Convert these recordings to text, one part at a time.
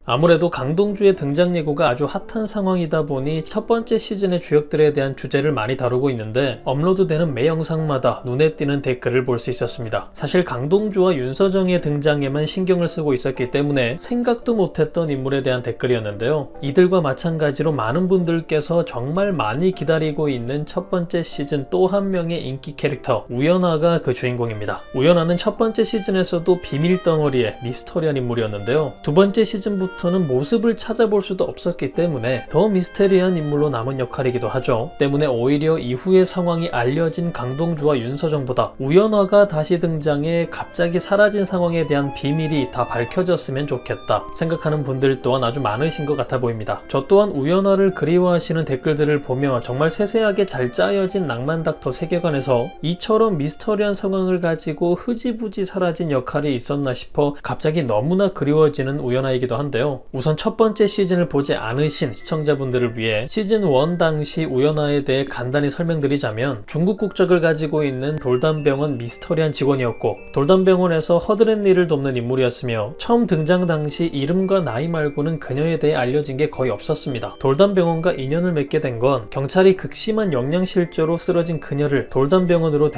아무래도 강동주의 등장 예고가 아주 핫한 상황이다 보니 첫 번째 시즌의 주역들에 대한 주제를 많이 다루고 있는데 업로드되는 매 영상마다 눈에 띄는 댓글을 볼 수 있었습니다. 사실 강동주와 윤서정의 등장에만 신경을 쓰고 있었기 때문에 생각도 못했던 인물에 대한 댓글이었는데요. 이들과 마찬가지로 많은 분들께서 정말 많이 기다리고 있는 첫 번째 시즌 또 한 명의 인기 캐릭터 우연아가 그 주인공입니다. 우연아는 첫 번째 시즌에서도 비밀덩어리의 미스터리한 인물이었는데요. 두 번째 시즌부터는 모습을 찾아볼 수도 없었기 때문에 더 미스테리한 인물로 남은 역할이기도 하죠. 때문에 오히려 이후의 상황이 알려진 강동주와 윤서정보다 우연아가 다시 등장해 갑자기 사라진 상황에 대한 비밀이 다 밝혀졌으면 좋겠다 생각하는 분들 또한 아주 많으신 것 같아 보입니다. 저 또한 우연아를 그리워하시는 댓글들을 보며 정말 세세하게 잘 짜여진 낭만 닥터 세계관에서 이처럼 미스터리한 상황을 가지고 흐지부지 사라진 역할이 있었나 싶어 갑자기 너무나 그리워지는 우연아이기도 한데요. 우선 첫 번째 시즌을 보지 않으신 시청자분들을 위해 시즌 1 당시 우연아에 대해 간단히 설명드리자면 중국 국적을 가지고 있는 돌담병원 미스터리한 직원이었고 돌담병원에서 허드렛 일을 돕는 인물이었으며 처음 등장 당시 이름과 나이 말고는 그녀에 대해 알려진 게 거의 없었습니다. 돌담병원과 인연을 맺게 된 건 경찰이 극심한 영양실조로 쓰러진 그녀를 돌담병원으로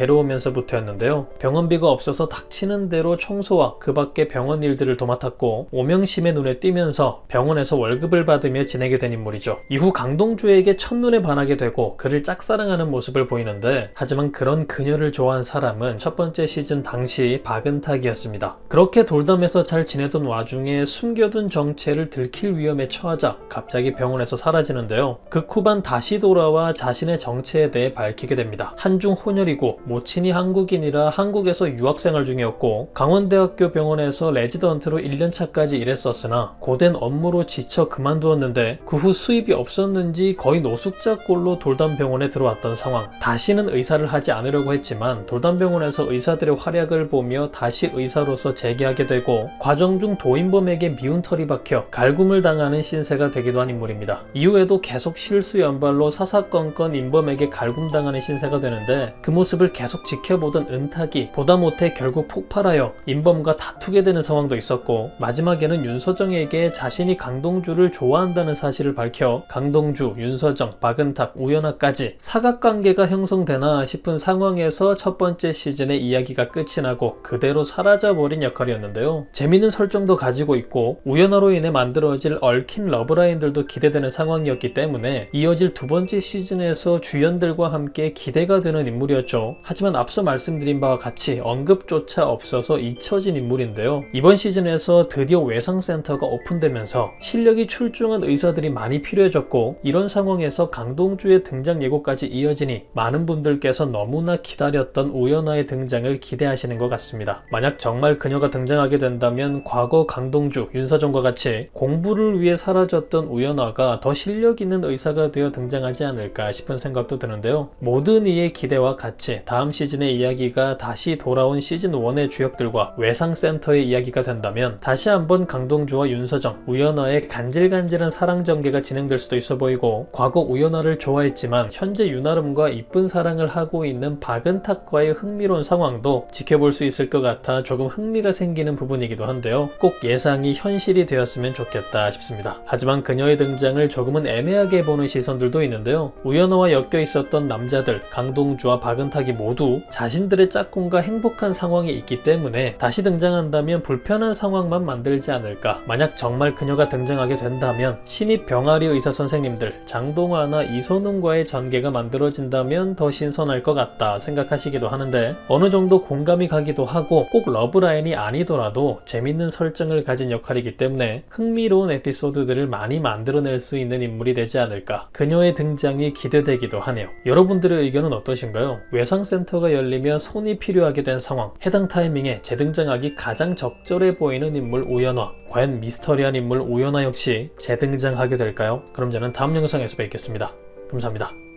데려오면서부터였는데요. 병원비가 없어서 닥치는 대로 청소와 그 밖의 병원 일들을 도맡았고 오명심의 눈에 띄면서 병원에서 월급을 받으며 지내게 된 인물이죠. 이후 강동주에게 첫눈에 반하게 되고 그를 짝사랑하는 모습을 보이는데 하지만 그런 그녀를 좋아한 사람은 첫 번째 시즌 당시 박은탁이었습니다. 그렇게 돌담에서 잘 지내던 와중에 숨겨둔 정체를 들킬 위험에 처하자 갑자기 병원에서 사라지는데요. 극 후반 다시 돌아와 자신의 정체에 대해 밝히게 됩니다. 한중 혼혈이고 모친이 한국인이라 한국에서 유학생활 중이었고 강원대학교 병원에서 레지던트로 1년차까지 일했었으나 고된 업무로 지쳐 그만두었는데 그 후 수입이 없었는지 거의 노숙자꼴로 돌담병원에 들어왔던 상황. 다시는 의사를 하지 않으려고 했지만 돌담병원에서 의사들의 활약을 보며 다시 의사로서 재기하게 되고 과정 중 도인범에게 미운 털이 박혀 갈굼을 당하는 신세가 되기도 한 인물입니다. 이후에도 계속 실수 연발로 사사건건 인범에게 갈굼당하는 신세가 되는데 그 모습을 계속 지켜보던 은탁이 보다 못해 결국 폭발하여 인범과 다투게 되는 상황도 있었고 마지막에는 윤서정에게 자신이 강동주를 좋아한다는 사실을 밝혀 강동주, 윤서정, 박은탁, 우연아까지 사각관계가 형성되나 싶은 상황에서 첫 번째 시즌의 이야기가 끝이 나고 그대로 사라져버린 역할이었는데요. 재밌는 설정도 가지고 있고 우연아로 인해 만들어질 얽힌 러브라인들도 기대되는 상황이었기 때문에 이어질 두 번째 시즌에서 주연들과 함께 기대가 되는 인물이었죠. 하지만 앞서 말씀드린 바와 같이 언급조차 없어서 잊혀진 인물인데요. 이번 시즌에서 드디어 외상센터가 오픈되면서 실력이 출중한 의사들이 많이 필요해졌고 이런 상황에서 강동주의 등장 예고까지 이어지니 많은 분들께서 너무나 기다렸던 우연아의 등장을 기대하시는 것 같습니다. 만약 정말 그녀가 등장하게 된다면 과거 강동주, 윤서정과 같이 공부를 위해 사라졌던 우연아가 더 실력 있는 의사가 되어 등장하지 않을까 싶은 생각도 드는데요. 모든 이의 기대와 같이 다음 시즌의 이야기가 다시 돌아온 시즌 1의 주역들과 외상센터의 이야기가 된다면 다시 한번 강동주와 윤서정, 우연아의 간질간질한 사랑 전개가 진행될 수도 있어 보이고 과거 우연아를 좋아했지만 현재 윤아름과 이쁜 사랑을 하고 있는 박은탁과의 흥미로운 상황도 지켜볼 수 있을 것 같아 조금 흥미가 생기는 부분이기도 한데요. 꼭 예상이 현실이 되었으면 좋겠다 싶습니다. 하지만 그녀의 등장을 조금은 애매하게 보는 시선들도 있는데요. 우연아와 엮여 있었던 남자들 강동주와 박은탁이 모두 자신들의 짝꿍과 행복한 상황이 있기 때문에 다시 등장한다면 불편한 상황만 만들지 않을까. 만약 정말 그녀가 등장하게 된다면 신입 병아리 의사 선생님들 장동아나 이선웅과의 전개가 만들어진다면 더 신선할 것 같다 생각하시기도 하는데 어느 정도 공감이 가기도 하고 꼭 러브라인이 아니더라도 재밌는 설정을 가진 역할이기 때문에 흥미로운 에피소드들을 많이 만들어낼 수 있는 인물이 되지 않을까. 그녀의 등장이 기대되기도 하네요. 여러분들의 의견은 어떠신가요? 외상센터가 열리며 손이 필요하게 된 상황, 해당 타이밍에 재등장하기 가장 적절해 보이는 인물 우연아. 과연 미스터리한 인물 우연아 역시 재등장하게 될까요? 그럼 저는 다음 영상에서 뵙겠습니다. 감사합니다.